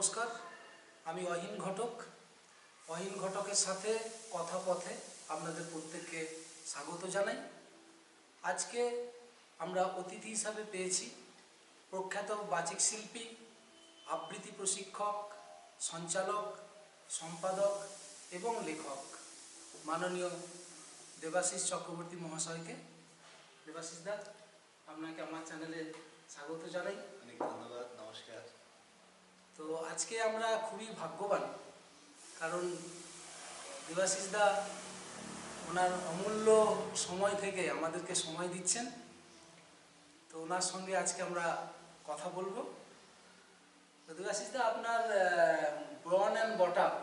নমস্কার, আমি অহিন ঘটক। অহিন ঘটকের সাথে কথা পথে আপনাদের প্রত্যেককে স্বাগত জানাই। আজকে আমরা অতিথি হিসাবে পেয়েছি প্রখ্যাত বাচিক শিল্পী, আবৃত্তি প্রশিক্ষক, সঞ্চালক, সম্পাদক এবং লেখক মাননীয় দেবাশিস চক্রবর্তী মহাশয়কে। দেবাশিস দা, আপনাকে আমার চ্যানেলে স্বাগত জানাই। অনেক ধন্যবাদ, নমস্কার। তো আজকে আমরা খুবই ভাগ্যবান, কারণ দেবাশিস দা ওনার অমূল্য সময় থেকে আমাদেরকে সময় দিচ্ছেন। তো ওনার সঙ্গে আজকে আমরা কথা বলবো। তো দেবাশিস দা, আপনার বর্ন অ্যান্ড বট আপ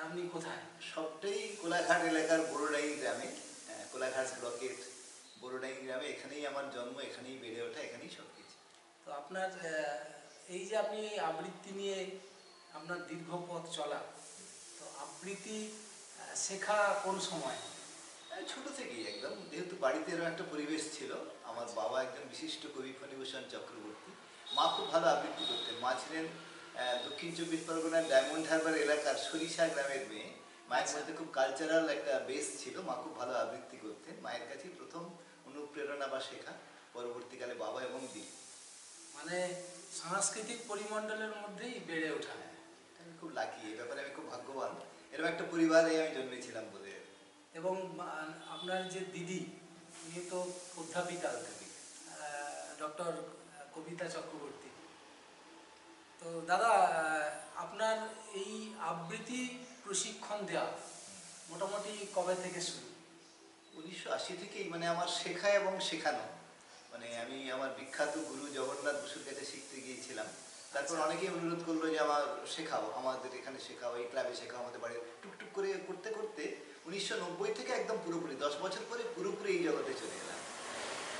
আপনি কোথায়? সবটাই কোলাঘাট এলাকার বড়ডাই গ্রামে, কোলাঘাট ব্লকের বড়ডাই গ্রামে। এখানেই আমার জন্ম, এখানেই বেড়ে ওঠা, এখানেই সব কিছু। তো আপনার এই যে আপনি আবৃত্তি নিয়ে আপনার দীর্ঘ পথ চলা, তো আবৃত্তি শেখা কোন সময়? ছোট থেকেই একদম, যেহেতু বাড়িতে এরকম একটা পরিবেশ ছিল। আমার বাবা একজন বিশিষ্ট কবি ফণীভূষণ চক্রবর্তী, মা খুব ভালো আবৃত্তি করতেন। মা ছিলেন দক্ষিণ চব্বিশ পরগনার ডায়মন্ড হারবার এলাকার সরিষা গ্রামের মেয়ে। মায়ের মধ্যে খুব কালচারাল একটা বেস ছিল, মা খুব ভালো আবৃত্তি করতেন। মায়ের কাছেই প্রথম অনুপ্রেরণা বা শেখা, পরবর্তীকালে বাবা এবং দিদি। মানে সাংস্কৃতিক পরিমণ্ডলের মধ্যেই বেড়ে ওঠা। আমি খুব লাকি, এই ব্যাপারে আমি খুব ভাগ্যবান। এরকম একটা পরিবারে আমি জন্মেছিলাম বলে। এবং আপনার যে দিদি, উনি তো অধ্যাপিকা, ডক্টর কবিতা চক্রবর্তী। তো দাদা, আপনার এই আবৃত্তি প্রশিক্ষণ দেওয়া মোটামুটি কবে থেকে শুরু? 1980 থেকেই মানে আমার শেখা এবং শেখানো। মানে আমি আমার বিখ্যাত গুরু জগন্নাথ বসুর কাছে শিখতে গিয়েছিলাম। তারপর অনেকেই অনুরোধ করলো যে আমার শেখাও, আমাদের এখানে শেখাও, এই ক্লাবে শেখাও, আমাদের বাড়ি। টুকটুক করে করতে করতে 1990 থেকে একদম পুরোপুরি 10 বছর পরে পুরোপুরি এই জগতে চলে এলাম।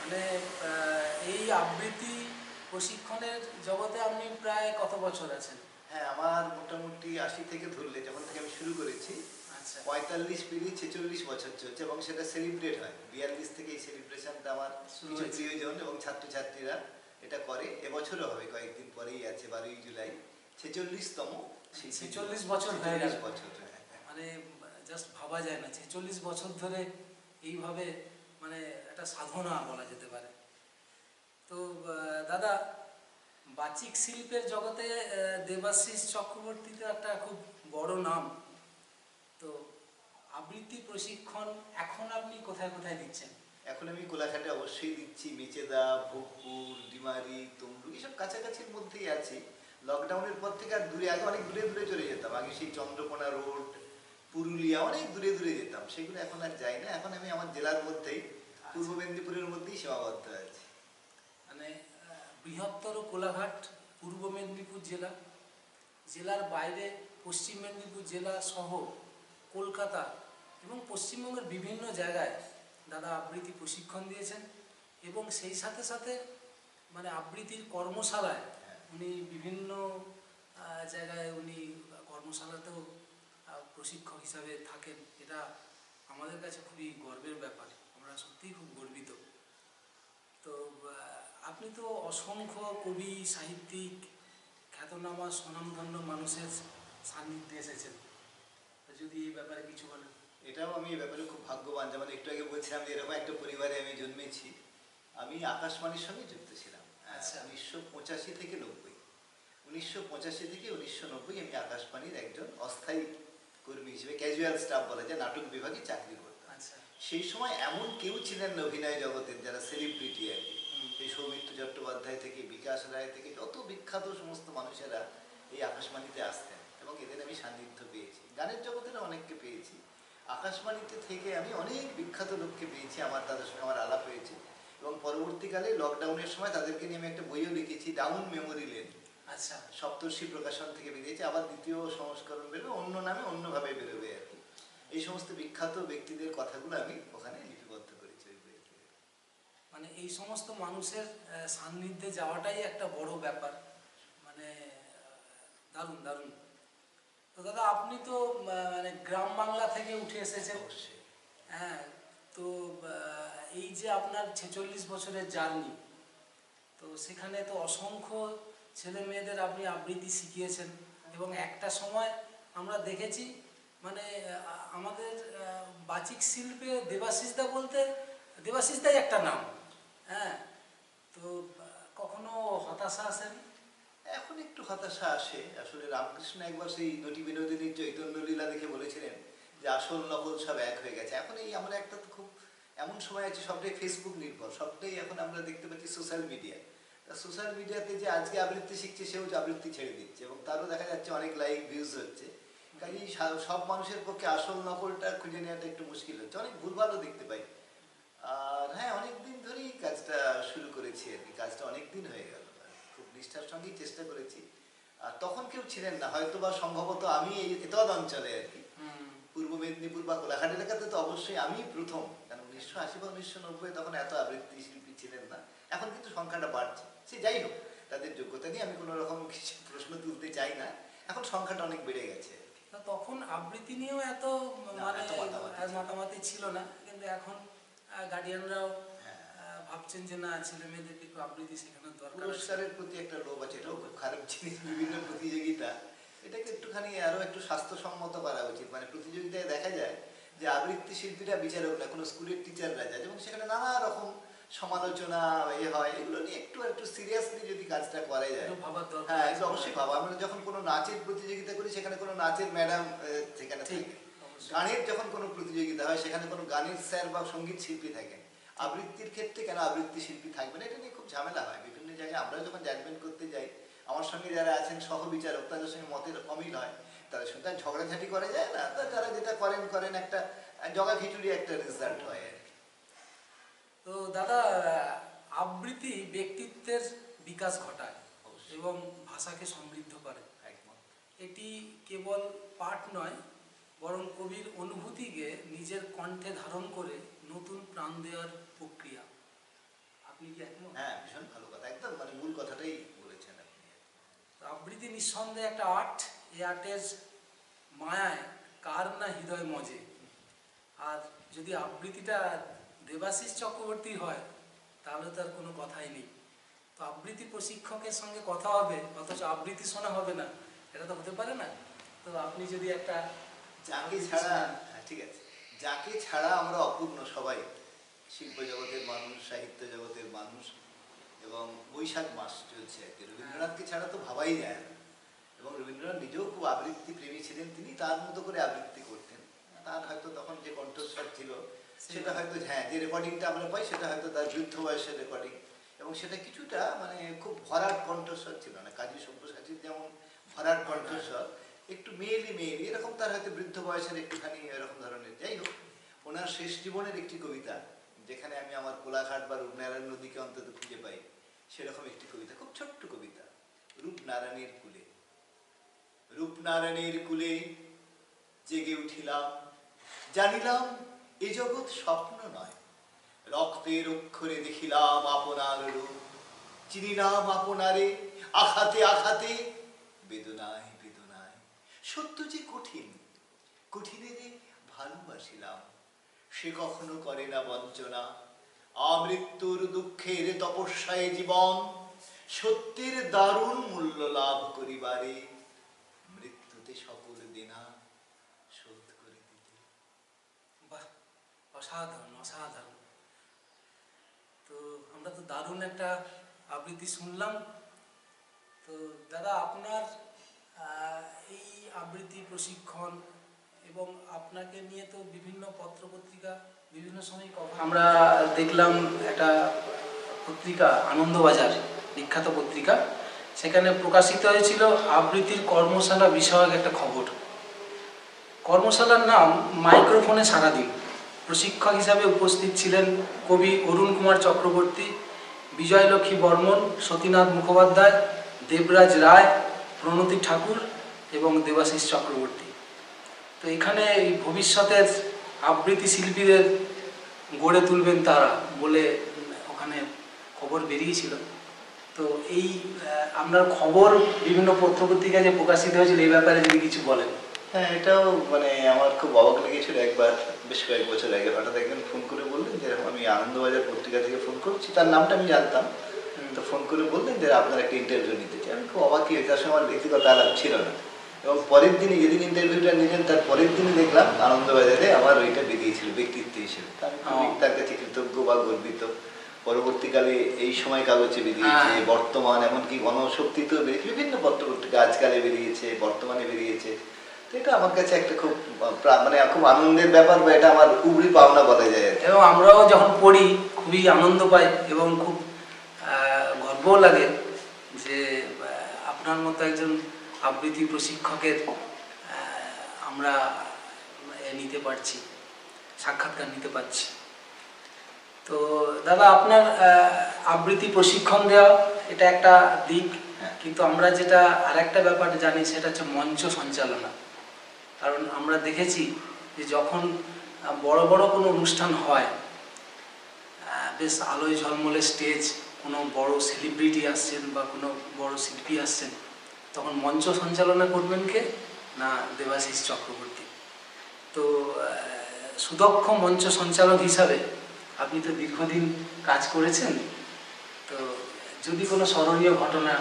মানে এই আবৃত্তি প্রশিক্ষণের জগতে আপনি প্রায় কত বছর আছেন? হ্যাঁ, আমার মোটামুটি 80 থেকে ধরলে যখন থেকে আমি শুরু করেছি, 45 পেরিয়ে 46 বছর চলছে, এবং সেটা সেলিব্রেট হয় 42 থেকে। এই সেলিব্রেশনটা আমার কিছু প্রিয়জন এবং ছাত্রছাত্রীরা এটা করে। এবছরও হবে, কয়েকদিন পরেই আছে, 12ই জুলাই 46তম। 46 বছর হয়ে গেল। বছর, মানে জাস্ট ভাবা যায় না, 46 বছর ধরে এইভাবে, মানে একটা সাধনা বলা যেতে পারে। তো দাদা, বাচিক শিল্পের জগতে দেবাশিস চক্রবর্তী তো একটা খুব বড় নাম। তো আবৃত্তি প্রশিক্ষণ এখন আপনি কোথায় কোথায় দিচ্ছেন? এখন আমি কোলাঘাটে অবশ্যই দিচ্ছি, মেচেদা, ভোগপুর, ডিমারি, তমলুক, এসব কাছাকাছির মধ্যেই আছি। লকডাউনের পর থেকে আর দূরে, আগে অনেক দূরে দূরে চলে যেতাম। আগে সেই চন্দ্রকোনা রোড, পুরুলিয়া, অনেক দূরে দূরে যেতাম, সেগুলো এখন আর যাই না। এখন আমি আমার জেলার মধ্যেই, পূর্ব মেদিনীপুরের মধ্যেই সীমাবদ্ধ আছি। মানে বৃহত্তর কোলাঘাট, পূর্ব মেদিনীপুর জেলা, জেলার বাইরে পশ্চিম মেদিনীপুর জেলা সহ কলকাতা এবং পশ্চিমবঙ্গের বিভিন্ন জায়গায় দাদা আবৃত্তি প্রশিক্ষণ দিয়েছেন। এবং সেই সাথে সাথে মানে আবৃত্তির কর্মশালায় উনি বিভিন্ন জায়গায় উনি কর্মশালাতেও প্রশিক্ষক হিসাবে থাকেন। এটা আমাদের কাছে খুবই গর্বের ব্যাপার, আমরা সত্যিই খুব গর্বিত। তো আপনি তো অসংখ্য কবি, সাহিত্যিক, খ্যাতনামা স্বনামধন্য মানুষের সান্নিধ্যে এসেছেন, যদি এই ব্যাপারে কিছু বলেন। এটাও আমি এই ব্যাপারে খুব ভাগ্যবান। যেমন একটু আগে বলছিলাম যে এরকম একটা পরিবারে আমি জন্মেছি। আমি আকাশবাণীর সঙ্গে যুক্ত ছিলাম 1985 থেকে 90। 1985 থেকে 1990 আমি আকাশবাণীর একজন অস্থায়ী কর্মী হিসেবে, ক্যাজুয়াল স্টাফ বলা যায়, নাটক বিভাগে চাকরি করতাম। সেই সময় এমন কেউ ছিলেন না অভিনয় জগতের যারা সেলিব্রিটি আর কি। সেই সৌমিত্র চট্টোপাধ্যায় থেকে বিকাশ রায় থেকে যত বিখ্যাত সমস্ত মানুষেরা এই আকাশবাণীতে আসতেন, এবং এদের আমি সান্নিধ্য পেয়েছি। গানের জগতের অনেককে পেয়েছি, আকাশবাণীতে থেকে আমি অনেক বিখ্যাত লোককে পেয়েছি, আমার তাদের সঙ্গে আমার আলাপ হয়েছে। এবং পরবর্তীকালে লকডাউনের সময় তাদেরকে নিয়ে আমি একটা বইও লিখেছি, ডাউন মেমোরি লেন। সপ্তর্ষি প্রকাশন থেকে বেরিয়েছে, আবার দ্বিতীয় সংস্করণ বেরোবে, অন্য নামে অন্যভাবে বেরোবে আর কি। এই সমস্ত বিখ্যাত ব্যক্তিদের কথাগুলো আমি ওখানে লিপিবদ্ধ করেছি ওই বইতে। মানে এই সমস্ত মানুষের সান্নিধ্যে যাওয়াটাই একটা বড় ব্যাপার, মানে দারুণ দারুণ। তো দাদা, আপনি তো মানে গ্রাম বাংলা থেকে উঠে এসেছেন। হ্যাঁ, তো এই যে আপনার 46 বছরের জার্নি, তো সেখানে তো অসংখ্য ছেলে মেয়েদের আপনি আবৃত্তি শিখিয়েছেন, এবং এবং একটা সময় আমরা দেখেছি মানে আমাদের বাচিক শিল্পে দেবাশিসদা বলতে দেবাশিসদাই একটা নাম। হ্যাঁ, তো কখনো হতাশা আসেনি? এখন একটু হতাশা আসে। আসলে রামকৃষ্ণ একবার সেই নটি বিনোদিনীর চৈতন্য লীলা দেখে বলেছিলেন যে আসল নকল সব এক হয়ে গেছে। এখন এই আমরা একটা তো খুব এমন সময় আছে, সবটাই ফেসবুক নির্ভর, সবটাই এখন আমরা দেখতে পাচ্ছি সোশ্যাল মিডিয়া। সোশ্যাল মিডিয়াতে যে আজকে আবৃত্তি শিখছে সেও আবৃত্তি ছেড়ে দিচ্ছে এবং তারও দেখা যাচ্ছে অনেক লাইক ভিউজ হচ্ছে। কাজেই সব মানুষের পক্ষে আসল নকলটা খুঁজে নেওয়াটা একটু মুশকিল হচ্ছে, অনেক ভুলভালও দেখতে পাই। আর হ্যাঁ, অনেক দিন ধরেই কাজটা শুরু করেছি আর কি, কাজটা অনেক দিন হয়ে গেল, খুব নিষ্ঠার সঙ্গেই চেষ্টা করেছি। আর তখন কেউ ছিলেন না হয়তো, বা সম্ভবত আমি এই এতদ অঞ্চলে আর কি, পূর্ব মেদিনীপুর বা কোলাঘাট এলাকাতে তো অবশ্যই আমি প্রথম, কারণ 1980 বা 1990 তখন এত আবৃত্তি শিল্পী ছিলেন না। এখন কিন্তু সংখ্যাটা বাড়ছে, সে যাই হোক, তাদের যোগ্যতা নিয়ে আমি কোনো রকম কিছু প্রশ্ন তুলতে চাই না, এখন সংখ্যাটা অনেক বেড়ে গেছে। তখন আবৃত্তি নিয়েও এত মানে মাতামাতি ছিল না, কিন্তু এখন গার্ডিয়ানরাও ভাবছেন যে না, ছেলে মেয়েদেরকে একটু আবৃত্তি শেখানোর দরকার। পুরস্কারের প্রতি একটা লোভ আছে, এটাও খুব খারাপ জিনিস। বিভিন্ন প্রতিযোগিতা, এটাকে একটুখানি আরো একটু স্বাস্থ্যসম্মত করা উচিত। মানে প্রতিযোগিতায় দেখা যায় যে আবৃত্তি শিল্পীরা বিচারক না, কোনো স্কুলের টিচাররা যায়, এবং সেখানে নানা রকম সমালোচনা হয়, এগুলো নিয়ে একটু সিরিয়াসলি যদি কাজটা করা যায়। হ্যাঁ, এটা অবশ্যই ভাবা। আমরা যখন কোনো নাচের প্রতিযোগিতা করি সেখানে কোনো নাচের ম্যাডাম সেখানে থাকে, গানের যখন কোনো প্রতিযোগিতা হয় সেখানে কোনো গানের স্যার বা সঙ্গীত শিল্পী থাকেন। আবৃত্তির ক্ষেত্রে কেন আবৃত্তি শিল্পী থাকবে না, এটা নিয়ে খুব ঝামেলা হয় বিভিন্ন জায়গায়। আমরা যখন জাজমেন্ট করতে যাই, আমার সঙ্গে যারা আছেন সহবিচারক, তাদের সঙ্গে মতের অমিল হয়, তাদের সঙ্গে ঝগড়াঝাটি করা যায় না, তারা যেটা করেন একটা জগা খিচুড়ি একটা রেজাল্ট হয় আর কি। তো দাদা, আবৃত্তি ব্যক্তিত্বের বিকাশ ঘটায় এবং ভাষাকে সমৃদ্ধ করে। এটি কেবল পাঠ নয়, বরং কবির অনুভূতিকে নিজের কণ্ঠে ধারণ করে নতুন প্রাণ দেওয়ার প্রক্রিয়া। আপনি কি একমত? হ্যাঁ, ভীষণ ভালো কথা, একদম মানে মূল কথাটাই বলেছেন আপনি। আবৃত্তি নিঃসন্দেহে একটা আর্ট। এই আর্টের মায়ায় কার না হৃদয় মজে। আর যদি আবৃত্তিটা দেবাশিস চক্রবর্তী হয় তাহলে তার কোনো কথাই নেই। তো আবৃত্তি প্রশিক্ষকের সঙ্গে কথা হবে অথচ আবৃত্তি শোনা হবে না, এটা তো হতে পারে না। তো আপনি যদি একটা যাকে ছাড়া, ঠিক আছে, যাকে ছাড়া আমরা অপূর্ণ সবাই, শিল্প জগতের মানুষ, সাহিত্য জগতের মানুষ, এবং বৈশাখ মাস চলছে আর কি, রবীন্দ্রনাথকে ছাড়া তো ভাবাই যায় না। এবং রবীন্দ্রনাথ নিজেও খুব আবৃত্তি প্রেমী ছিলেন, তিনি তার মতো করে আবৃত্তি করতেন। তার হয়তো তখন যে কণ্ঠস্বর ছিল সেটা হয়তো, হ্যাঁ, যে রেকর্ডিংটা আমরা পাই সেটা হয়তো তার বৃদ্ধ বয়সের রেকর্ডিং, এবং সেটা কিছুটা মানে খুব ভরাট কণ্ঠস্বর ছিল না। কাজী সব্যসাচীর যেমন ভরাট কণ্ঠস্বর, একটু মেয়েলি এরকম তার হয়তো বৃদ্ধ বয়সের একটুখানি এরকম ধরনের। যাই হোক, ওনার শেষ জীবনের একটি কবিতা, যেখানে আমি আমার কোলাঘাট বা রূপনারায়ণ নদীকে অন্তত খুঁজে পাই, সেরকম একটি কবিতা, খুব ছোট্ট কবিতা। রূপনারায়ণের কুলে, রূপনারায়ণের কুলে জেগে উঠিলাম, জানিলাম এ জগৎ স্বপ্ন নয়, রক্তের অক্ষরে দেখিলাম আপনার রূপ, চিনিলাম আপনারে আঘাতে আঘাতে, বেদনায় বেদনায়, সত্য যে কঠিন, কঠিনেরে ভালোবাসিলাম, সে কখনো করে না বঞ্চনা, আমৃত্যুর দুঃখের তপস্যায় জীবন, সত্যের দারুণ মূল্য লাভ করিবারে, মৃত্যুতে সকল দেনা শোধ করে দিতে। বাহ, অসাধারণ অসাধারণ। তো আমরা তো দারুণ একটা আবৃত্তি শুনলাম। তো দাদা, আপনার এই আবৃত্তি প্রশিক্ষণ এবং আপনাকে নিয়ে তো বিভিন্ন পত্রপত্রিকা বিভিন্ন সময় আমরা দেখলাম, একটা পত্রিকা আনন্দবাজার, বিখ্যাত পত্রিকা, সেখানে প্রকাশিত হয়েছিল আবৃত্তির কর্মশালা বিষয়ক একটা খবর। কর্মশালার নাম মাইক্রোফোনে সারাদিন। প্রশিক্ষক হিসাবে উপস্থিত ছিলেন কবি অরুণ কুমার চক্রবর্তী, বিজয়লক্ষ্মী বর্মন, সতীনাথ মুখোপাধ্যায়, দেবরাজ রায়, প্রণতি ঠাকুর এবং দেবাশিস চক্রবর্তী। তো এখানে ভবিষ্যতের আবৃত্তি শিল্পীদের গড়ে তুলবেন তারা বলে ওখানে খবর বেরিয়েছিল। তো এই আপনার খবর বিভিন্ন পত্রপত্রিকায় যে প্রকাশিত হয়েছিল, এই ব্যাপারে যদি কিছু বলেন। হ্যাঁ, এটাও মানে আমার খুব অবাক লেগেছিল। একবার বেশ কয়েক বছর আগে হঠাৎ একজন ফোন করে বললেন যে আমি আনন্দবাজার পত্রিকা থেকে ফোন করছি, তার নামটা আমি জানতাম। তো ফোন করে বললেন যে আপনার একটা ইন্টারভিউ নিতে চাই। আমি খুব অবাকই, তার সঙ্গে আমার ব্যক্তিগত আলাপ ছিল না। এবং পরের দিনে যেদিন ইন্টারভিউটা নিলেন তার পরের দিনই দেখলাম আনন্দবাজারে আমার ওইটা বেরিয়েছিল ব্যক্তিত্ব হিসেবে। তা আমি খুবই তার কাছে কৃতজ্ঞ বা গর্বিত। পরবর্তীকালে এই সময় কাগজে বেরিয়েছে, বর্তমান, এমনকি গণশক্তিতেও বেরিয়েছে, বিভিন্ন পত্রপত্রিকা আজকালে বেরিয়েছে, বর্তমানে বেরিয়েছে। তো এটা আমার কাছে একটা খুব মানে খুব আনন্দের ব্যাপার, বা এটা আমার উপরি পাওনা বলা যায়। এবং আমরাও যখন পড়ি খুবই আনন্দ পাই এবং খুব গর্বও লাগে যে আপনার মতো একজন আবৃত্তি প্রশিক্ষকের আমরা নিতে পারছি, সাক্ষাৎকার নিতে পারছি। তো দাদা, আপনার আবৃত্তি প্রশিক্ষণ দেওয়া এটা একটা দিক, কিন্তু আমরা যেটা আরেকটা ব্যাপার জানি সেটা হচ্ছে মঞ্চ সঞ্চালনা। কারণ আমরা দেখেছি যে যখন বড় বড় কোনো অনুষ্ঠান হয়, বেশ আলোয় ঝলমলে স্টেজ, কোনো বড় সেলিব্রিটি আসছেন বা কোনো বড় শিল্পী আসছেন, তখন মঞ্চ সঞ্চালনা করবেন কে না দেবাশিস চক্রবর্তী। তো সুদক্ষ মঞ্চ সঞ্চালক হিসাবে আপনি তো দীর্ঘদিন কাজ করেছেন, তো যদি কোনো স্মরণীয় ঘটনা।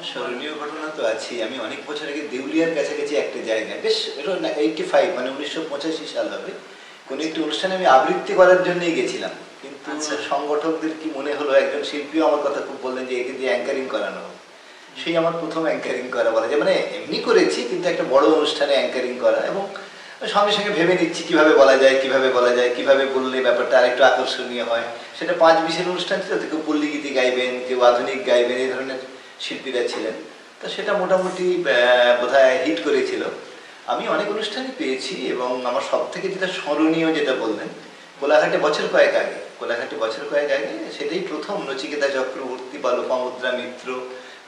স্মরণীয় ঘটনা তো আছে। আমি অনেক বছর আগে দেউলিয়ার কাছাকাছি একটা জায়গায়, বেশ 85 মানে 1985 সাল হবে, কোনো একটি অনুষ্ঠানে আমি আবৃত্তি করার জন্যই গেছিলাম। কিন্তু সংগঠকদের কি মনে হলো, একজন শিল্পীও আমার কথা খুব বললেন যে একে দিয়ে অ্যাঙ্কারিং করানো হোক। সেই আমার প্রথম অ্যাঙ্কারিং করা বলা যায়, মানে এমনি করেছি কিন্তু একটা বড় অনুষ্ঠানে অ্যাঙ্কারিং করা, এবং সঙ্গে সঙ্গে ভেবে নিচ্ছি কিভাবে বলা যায়, কিভাবে বললে ব্যাপারটা আরেকটু আকর্ষণীয় হয়। সেটা 5-20 অনুষ্ঠান ছিল, কেউ পল্লী গীতি গাইবেন, কেউ আধুনিক গাইবেন, এই ধরনের শিল্পীরা ছিলেন। তো সেটা মোটামুটি বোধহয় হিট করেছিল। আমি অনেক অনুষ্ঠানই পেয়েছি, এবং আমার সব থেকে যেটা স্মরণীয় যেটা বললেন, কোলাঘাটে বছর কয়েক আগে সেটাই প্রথম নচিকেতা চক্রবর্তী বা লোপামুদ্রা মিত্র,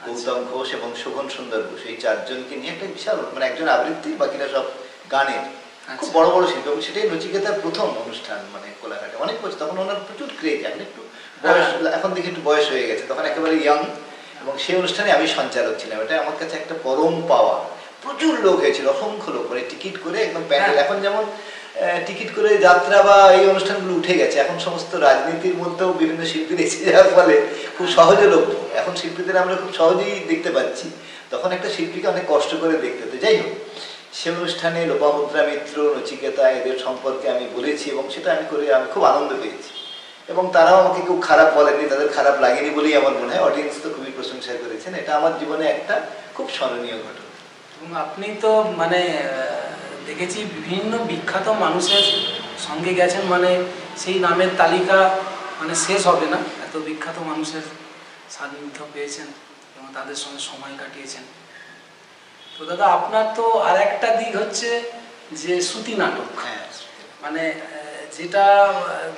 গৌতম ঘোষ এবং শোভন সুন্দর ঘোষ, এই 4 জনকে নিয়ে একটা বিশাল, মানে একজন আবৃত্তি, বাকিরা সব গানের, খুব বড় বড় শিল্পী। এবং সেটাই নচিকেতার প্রথম অনুষ্ঠান, মানে কোলাঘাটে অনেক বছর। তখন ওনার প্রচুর ক্রেজ, এখন একটু বয়স, এখন দেখি একটু বয়স হয়ে গেছে, তখন একেবারে ইয়াং। এবং সেই অনুষ্ঠানে আমি সঞ্চালক ছিলাম। এটা আমার কাছে একটা পরম পাওয়া। প্রচুর লোক হয়েছিল, অসংখ্য লোক, মানে টিকিট করে একদম প্যান্ডেল। এখন যেমন টিকিট করে যাত্রা বা এই অনুষ্ঠানগুলো উঠে গেছে, এখন সমস্ত রাজনীতির মধ্যেও বিভিন্ন শিল্পীর এসে যাওয়ার ফলে খুব সহজে লোক, এখন শিল্পীদের আমরা খুব সহজেই দেখতে পাচ্ছি। তখন একটা শিল্পীকে অনেক কষ্ট করে দেখতে হতো। যাই হোক, সে অনুষ্ঠানে লোপামুদ্রা মিত্র, নচিকেতা, এদের সম্পর্কে আমি বলেছি, এবং সেটা আমি করে আমি খুব আনন্দ পেয়েছি। এবং তারাও আমাকে খুব খারাপ বলেননি, তাদের খারাপ লাগেনি বলেই আমার মনে হয়। অডিয়েন্স তো খুবই প্রশংসা করেছেন। এটা আমার জীবনে একটা খুব স্মরণীয় ঘটনা। এবং আপনি তো মানে দেখেছি বিভিন্ন বিখ্যাত মানুষের সঙ্গে গেছেন, মানে সেই নামের তালিকা মানে শেষ হবে না। এত বিখ্যাত মানুষের সান্নিধ্য পেয়েছেন এবং তাদের সঙ্গে সময় কাটিয়েছেন। তো দাদা, আপনার তো আর একটা দিক হচ্ছে যে শ্রুতি নাটক, মানে যেটা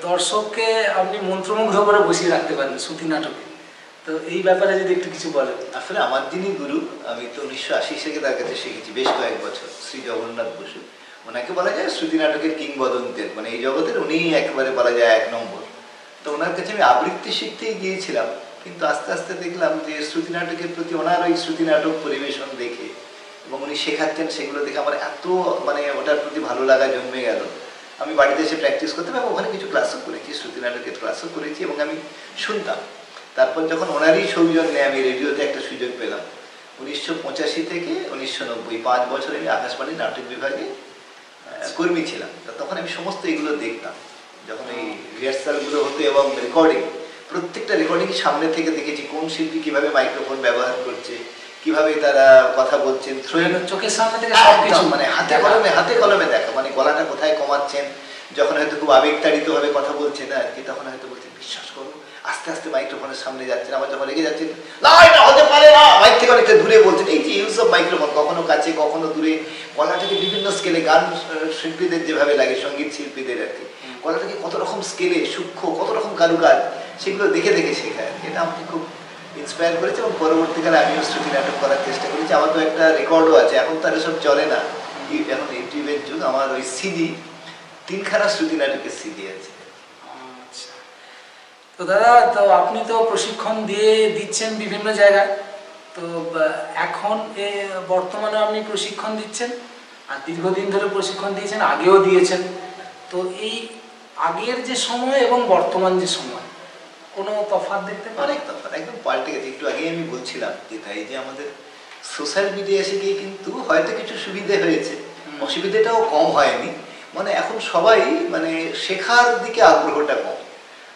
দর্শককে আপনি মন্ত্রমুগ্ধ করে বসিয়ে রাখতে পারেন শ্রুতি নাটকে। তো এই ব্যাপারে যদি একটু কিছু বলেন। আসলে আমার যিনি গুরু, আমি তো 1980 থেকে তার কাছে শিখেছি বেশ কয়েক বছর, শ্রী জগন্নাথ বসু। ওনাকে বলা যায় শ্রুতি নাটকের কিংবদন্তের, মানে এই জগতের উনি একেবারে বলা যায় 1 নম্বর। তো ওনার কাছে আমি আবৃত্তি শিখতেই গিয়েছিলাম, কিন্তু আস্তে আস্তে দেখলাম যে শ্রুতি নাটকের প্রতি ওনার ওই শ্রুতি নাটক পরিবেশন দেখে, এবং উনি শেখাচ্ছেন সেগুলো দেখে আমার এত মানে ওটার প্রতি ভালো লাগা জন্মে গেল। আমি বাড়িতে এসে প্র্যাকটিস করতাম, এবং ওখানে কিছু ক্লাসও করেছি, শ্রুতি নাটকের ক্লাসও করেছি, এবং আমি শুনতাম। তারপর যখন ওনারই সৌজন্যে আমি রেডিওতে একটা সুযোগ পেলাম 1985 থেকে 1990, 5 বছর আমি আকাশবাণী নাটক বিভাগে কর্মী ছিলাম। তখন আমি সমস্ত এগুলো দেখতাম, যখন এই রিহার্সালগুলো হতো এবং রেকর্ডিং, প্রত্যেকটা রেকর্ডিং সামনে থেকে দেখেছি কোন শিল্পী কিভাবে মাইক্রোফোন ব্যবহার করছে, কিভাবে তারা কথা বলছেন, চোখের সামনে থেকে সবকিছু, মানে হাতে কলমে দেখা, মানে গলাটা কোথায় কমাচ্ছেন, যখন হয়তো খুব আবেগতাড়িত ভাবে কথা বলছেন আর কি, তখন হয়তো বলছেন বিশ্বাস করো, আস্তে আস্তে মাইক্রোফোনের সামনে যাচ্ছেন, আবার যখন রেগে যাচ্ছেন না হতে পারে না, মাইক থেকে অনেকটা দূরে বলছেন। এই যে ইউজ অফ মাইক্রোফোন, কখনো কাছে কখনো দূরে, গলাটাকে বিভিন্ন স্কেলে, গান শিল্পীদের যেভাবে লাগে, সঙ্গীত শিল্পীদের আর কি, গলাটাকে কত রকম স্কেলে সূক্ষ্ম, কত রকম কারুকাজ, সেগুলো দেখে দেখে শেখা আর কি। এটা আমাকে খুব ইন্সপায়ার করেছে, এবং পরবর্তীকালে আমিও শ্রুতি নাটক করার চেষ্টা করেছি। আমার তো একটা রেকর্ডও আছে, এখন তার সব চলে না, এখন ইউটিউবের যুগ। আমার ওই সিডি 3খানা শ্রুতি নাটকের সিডি আছে। তো দাদা, তো আপনি তো প্রশিক্ষণ দিচ্ছেন বিভিন্ন জায়গায়, তো এখন বর্তমানে আপনি প্রশিক্ষণ দিচ্ছেন, আর দীর্ঘদিন ধরে প্রশিক্ষণ দিয়েছেন, আগেও দিয়েছেন। তো এই আগের যে সময় এবং বর্তমান যে সময়, কোনো তফাৎ দেখতে পারেন? অনেক তফাৎ, একদম পাল্টে গেছে। একটু আগে আমি বলছিলাম যে তাই যে আমাদের সোশ্যাল মিডিয়া এসে গিয়ে কিন্তু হয়তো কিছু সুবিধে হয়েছে, অসুবিধাটাও কম হয়নি। মানে এখন সবাই মানে শেখার দিকে আগ্রহটা কম।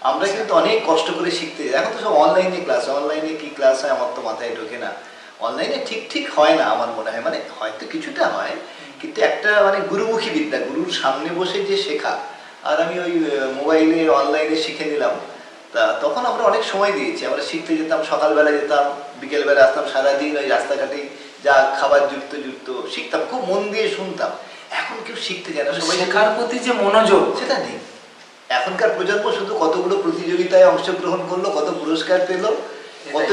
আমরা কিন্তু অনেক কষ্ট করে শিখতে, এখন তো সব অনলাইনে ক্লাস, অনলাইনে কি ক্লাস হয় আমার তো মাথায় ঢোকে না। অনলাইনে ঠিক হয় না আমার মনে হয়, মানে হয়তো কিছুটা হয়, কিন্তু একটা মানে গুরুমুখী বিদ্যা, গুরুর সামনে বসে যে শেখা, আর আমি ওই মোবাইলে অনলাইনে শিখে নিলাম। তা তখন আমরা অনেক সময় দিয়েছি, আমরা শিখতে যেতাম, সকালবেলা যেতাম, বিকেলবেলা আসতাম, সারাদিন ওই রাস্তাঘাটে যা খাবার যুক্ত শিখতাম, খুব মন দিয়ে শুনতাম। এখন কেউ শিখতে যায় না, সবাই শেখার প্রতি যে মনোযোগ সেটা নেই। এখনকার প্রজন্ম শুধু কতগুলো প্রতিযোগিতায় অংশগ্রহণ করলো, কত পুরস্কার পেলো, কত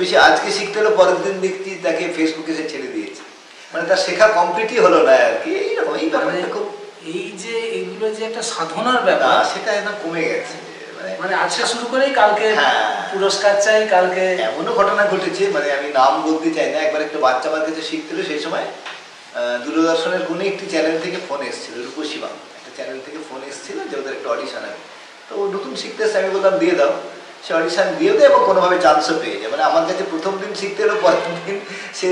বেশি আজকে শিখতে হলো, পরের দিন দেখছি তাকে ফেসবুকে সে ছেড়ে দিয়েছে, মানে তার শেখা কমপ্লিটই হলো না আর কি। এইরকম এই ব্যাপারটা খুব, এই যে এগুলো যে একটা সাধনার ব্যাপার সেটা একদম কমে গেছে। মানে আজকে শুরু করেই কালকে পুরস্কার চাই, কালকে এমনও ঘটনা ঘটেছে, মানে আমি নাম বলতে চাই না, একবার একটা বাচ্চা আমার কাছে শিখছিল, সেই সময় দূরদর্শনের কোনো একটি চ্যানেল থেকে ফোন এসেছিল, রূপসী বাংলা একটা চ্যানেল থেকে ফোন এসেছিল যে ওদের একটা অডিশন আছে। তো ও নতুন শিখতে এসে, আমি বললাম দিয়ে দাও, সে অডিশন দিয়ে দেয় এবং কোনোভাবে চান্সও পেয়ে যায়। মানে আমার কাছে প্রথম দিন শিখতে এলো, পরের দিন সে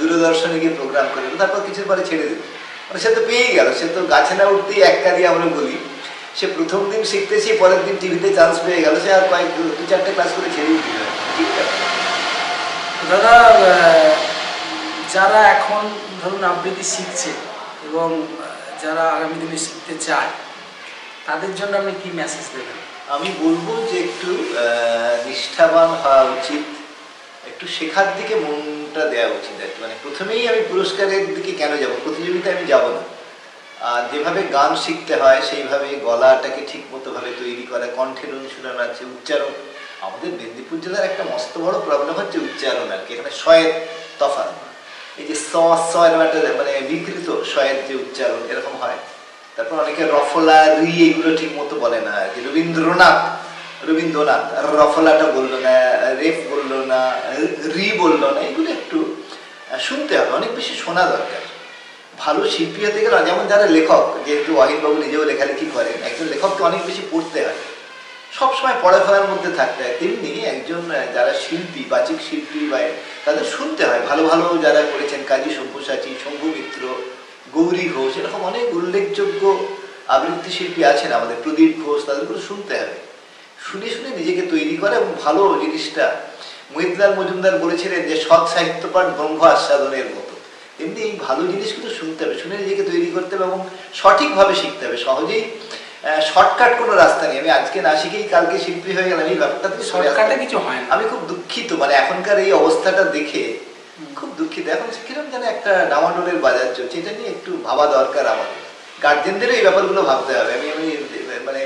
দূরদর্শনে গিয়ে প্রোগ্রাম করে, তারপর কিছুর পরে ছেড়ে দিল। মানে সে তো পেয়েই গেল, সে তো গাছে না উঠতেই এক কালি আমরা বলি, সে প্রথম দিন শিখতেছি, পরের দিন টিভিতে চান্স পেয়ে গেল, সে আর কয়েক 2-4টে ক্লাস করে ছেড়েই দিল। ঠিক আছে দাদা, যারা এখন ধরুন আবৃত্তি শিখছে এবং যারা আগামী দিনে শিখতে চায়, তাদের জন্য আপনি কি মেসেজ দেবেন? আমি বলবো যে একটু নিষ্ঠাবান হওয়া উচিত, একটু শেখার দিকে মনটা দেওয়া উচিত আর কি। মানে প্রথমেই আমি পুরস্কারের দিকে কেন যাব, প্রতিযোগিতায় আমি যাব না। আর যেভাবে গান শিখতে হয় সেইভাবে গলাটাকে ঠিক মতো ভাবে তৈরি করা, কণ্ঠের অনুশীলন আছে, উচ্চারণ। আমাদের মেদিনীপুর জেলার একটা মস্ত বড় প্রবলেম হচ্ছে উচ্চারণ আর কি। এখানে শয়ের তফাৎ, এই যে এরকম একটা মানে বিকৃত শয়ের যে উচ্চারণ এরকম হয়। তারপর অনেকে রফলা রি এগুলো ঠিক মতো বলে না আর কি। রবীন্দ্রনাথ আর রফলাটা বললো না, রেফ বললো না, রি বললো না, এগুলো একটু শুনতে হবে, অনেক বেশি শোনা দরকার। ভালো শিল্পী হতে গেলে, যেমন যারা লেখক, যেহেতু ওয়াহিদবাবু নিজেও লেখালেখি করেন, একজন লেখককে অনেক বেশি পড়তে হয়, সবসময় পড়াশোনার মধ্যে থাকতে হয়। তেমনি একজন যারা শিল্পী, বাচিক শিল্পী বা তাদের শুনতে হয়। ভালো যারা করেছেন, কাজী সব্যসাচী, শম্ভু মিত্র, গৌরী ঘোষ, এরকম অনেক উল্লেখযোগ্য আবৃত্তি শিল্পী আছেন আমাদের, প্রদীপ ঘোষ, তাদেরগুলো শুনতে হবে। শুনে নিজেকে তৈরি করে এবং ভালো জিনিসটা, মহিতলাল মজুমদার বলেছিলেন যে সৎ সাহিত্য পাঠ ব্রহ্ম আস্বাদনের মতো। এমনি এই ভালো জিনিসগুলো শুনতে হবে, শুনে নিজেকে তৈরি করতে হবে এবং সঠিকভাবে শিখতে হবে। সহজেই শর্টকাট কোনো রাস্তা নেই, আমি আজকে না শিখেই কালকে শিল্পী হয়ে গেলাম, এই ব্যাপারটা থেকে শর্টকাটে কিছু হয় না। আমি খুব দুঃখিত, মানে এখনকার এই অবস্থাটা দেখে খুব দুঃখিত। এখন কিরকম যেন একটা ডামাডোলের বাজার চলছে, এটা নিয়ে একটু ভাবা দরকার আমাদের। গার্জেনদেরও এই ব্যাপারগুলো ভাবতে হবে। আমি মানে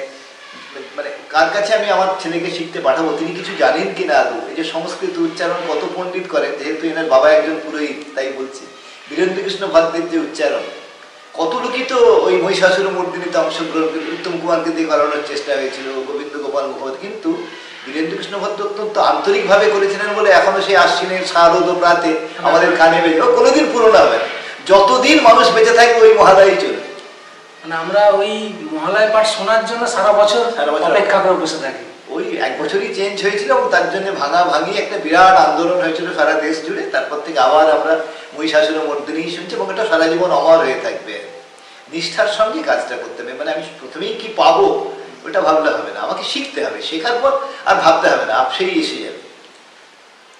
মানে কার কাছে আমি আমার ছেলেকে শিখতে পাঠাবো, তিনি কিছু জানেন কিনা আদৌ। এই যে সংস্কৃত উচ্চারণ কত পণ্ডিত করেন, যেহেতু এনার বাবা একজন পুরোহিত তাই বলছি। বীরেন্দ্রকৃষ্ণ ভদ্রের যে উচ্চারণ, কত লোকই তো ওই মহিষাসুর মর্দিনীতে অংশগ্রহণ করে, উত্তম কুমারকে দিয়ে করানোর চেষ্টা হয়েছিল, গোবিন্দ গোপাল মুখোপাধ্যায়, কিন্তু বীরেন্দ্রকৃষ্ণ ভদ্র অত্যন্ত আন্তরিকভাবে করেছিলেন বলে এখনো সেই আশ্বিনের শারদ ও প্রাতে আমাদের কানে বেজে, ও কোনোদিন পুরোনো হবে না। যতদিন মানুষ বেঁচে থাকবে ওই মহালয়াই চলবে। মানে আমরা ওই মহালয়া পাঠ শোনার জন্য সারা বছর অপেক্ষা করে বসে থাকি। ওই এক বছরই চেঞ্জ হয়েছিল এবং তার জন্য ভাঙাভাঙি একটা বিরাট আন্দোলন হয়েছিল সারা দেশ জুড়ে। তারপর থেকে আবার আমরা মহিষাসুর মর্দিনী শুনছি এবং এটা সারা জীবন অমর হয়ে থাকবে। নিষ্ঠার সঙ্গে কাজটা করতে হবে। মানে আমি প্রথমেই কি পাবো ওটা ভাবলে হবে না, আমাকে শিখতে হবে, শেখার পর আর ভাবতে হবে না, আপসেই এসে যাবে।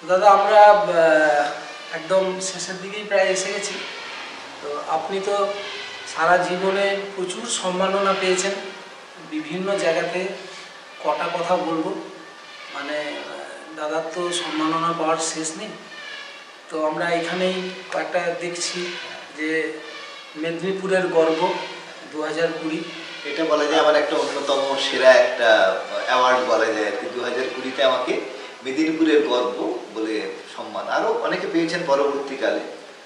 দাদা, আমরা একদম শেষের দিকেই প্রায় এসে গেছি। তো আপনি তো সারা জীবনে প্রচুর সম্মাননা পেয়েছেন বিভিন্ন জায়গাতে। কটা কথা বলবো, মানে দাদার তো সম্মাননা পাওয়ার শেষ নেই। তো আমরা এখানেই কয়েকটা দেখছি যে মেদিনীপুরের গর্ব 2020, এটা বলা যায় আমার একটা অন্যতম সেরা একটা অ্যাওয়ার্ড বলা যায় আর কি। 2020-তে আমাকে মেদিনীপুরের গর্ব বলে সম্মান, আরও অনেকে পেয়েছেন পরবর্তীকালে।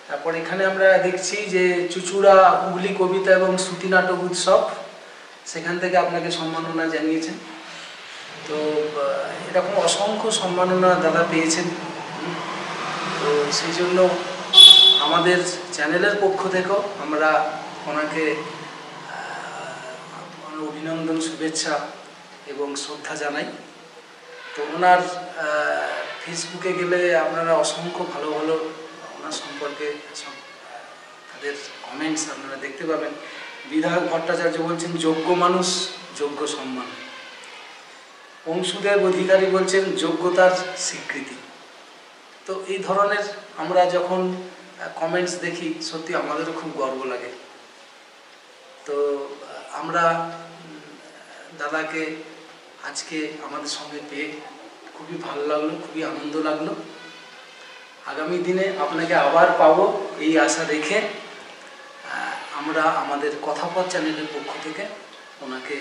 তারপর এখানে আমরা দেখছি যে চুচুড়া হুগলি কবিতা এবং শ্রুতি নাটক উৎসব, সেখান থেকে আপনাকে সম্মাননা জানিয়েছেন। তো এরকম অসংখ্য সম্মাননা দাদা পেয়েছেন। তো সেই জন্য আমাদের চ্যানেলের পক্ষ থেকেও আমরা ওনাকে অভিনন্দন, শুভেচ্ছা এবং শ্রদ্ধা জানাই। তো ওনার ফেসবুকে গেলে আপনারা অসংখ্য ভালো ওনার সম্পর্কে তাদের কমেন্টস আপনারা দেখতে পাবেন। বিধায়ক ভট্টাচার্য বলছেন যোগ্য মানুষ যোগ্য সম্মান, অংশুদেব অধিকারী বলছেন যোগ্যতার স্বীকৃতি। তো এই ধরনের আমরা যখন কমেন্টস দেখি সত্যি আমাদেরও খুব গর্ব লাগে। তো আমরা দাদাকে আজকে আমাদের সঙ্গে পেয়ে খুবই ভালো লাগলো, খুবই আনন্দ লাগলো। আগামী দিনে আপনাকে আবার পাবো এই আশা রেখে আমরা আমাদের কথাপথ চ্যানেলের পক্ষ থেকে ওনাকে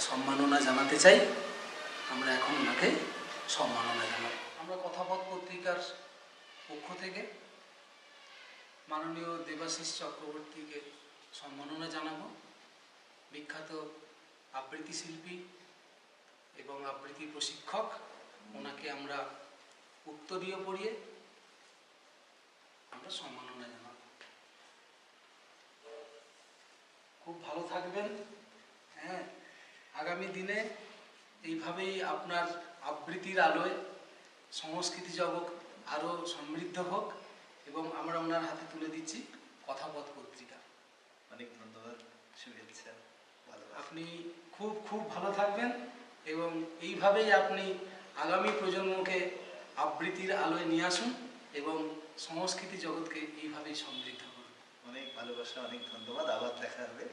সম্মাননা জানাতে চাই। আমরা এখন ওনাকে সম্মাননা জানাব। আমরা কথাপথ পত্রিকার পক্ষ থেকে মাননীয় দেবাশিস চক্রবর্তীকে সম্মাননা জানাবো। বিখ্যাত আবৃত্তি শিল্পী এবং আবৃত্তি প্রশিক্ষক, ওনাকে আমরা উত্তরীয় পড়িয়ে আমরা সম্মাননা জানাবো। খুব ভালো থাকবেন। হ্যাঁ, আগামী দিনে এইভাবেই আপনার আবৃত্তির আলোয় সংস্কৃতি জগৎ আরও সমৃদ্ধ হোক এবং আমরা ওনার হাতে তুলে দিচ্ছি কথাপথ পত্রিকা। অনেক ধন্যবাদ, শুভেচ্ছা, ভালোবাসা। আপনি খুব খুব ভালো থাকবেন এবং এইভাবেই আপনি আগামী প্রজন্মকে আবৃত্তির আলোয় নিয়ে আসুন এবং সংস্কৃতি জগৎকে এইভাবেই সমৃদ্ধ করুন। অনেক ভালোবাসা, অনেক ধন্যবাদ, আবার দেখা হবে।